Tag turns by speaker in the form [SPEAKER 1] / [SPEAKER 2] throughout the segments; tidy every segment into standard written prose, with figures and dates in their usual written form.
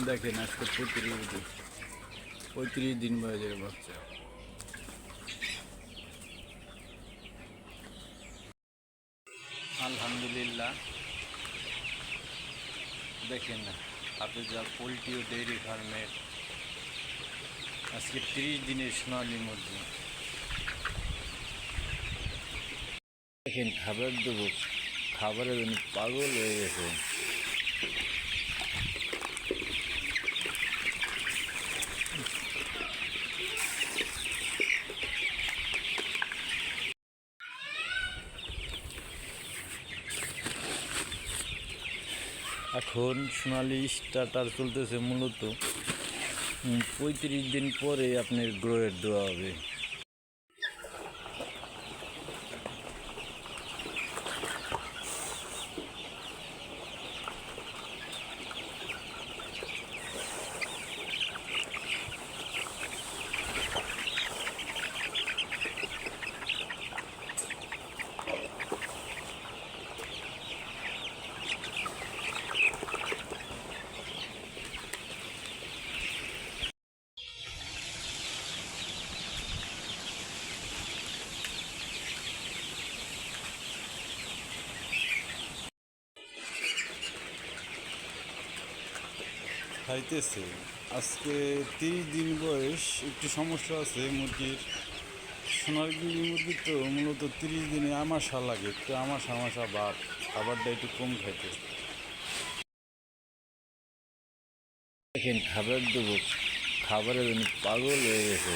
[SPEAKER 1] দেখেন আজকে 35 দিন বয়সের বাচ্চা। আলহামদুলিল্লাহ, দেখেন হাফেজা পোলট্রি ও ডেইরি ফার্মের আজকে 30 দিনের সোনালী মুরগি। দেখেন খাবার দেবো, খাবারের জন্য পাগল হয়ে গেছে। এখন সোনালি স্টার্টার চলতেছে মূলত 35 দিন পরে আপনার গ্রোয়ের দেওয়া হবে। খাইতেছে আজকে 30 দিন বয়স। একটু সমস্যা আছে মুরগির, সোনালী মুরগির তো মূলত 30 দিনে আমাশা লাগে, একটু আমাশা ভাব, খাবারটা একটু কম খাইতে। দেখেন খাবার দেবো, খাবারের জন্য পাগল হয়ে গেছে।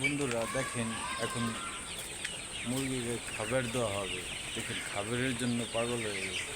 [SPEAKER 1] বন্ধুরা দেখেন এখন মুরগিকে খাবার দেওয়া হবে, দেখেন খাবারের জন্য পাগল হয়ে গেছে।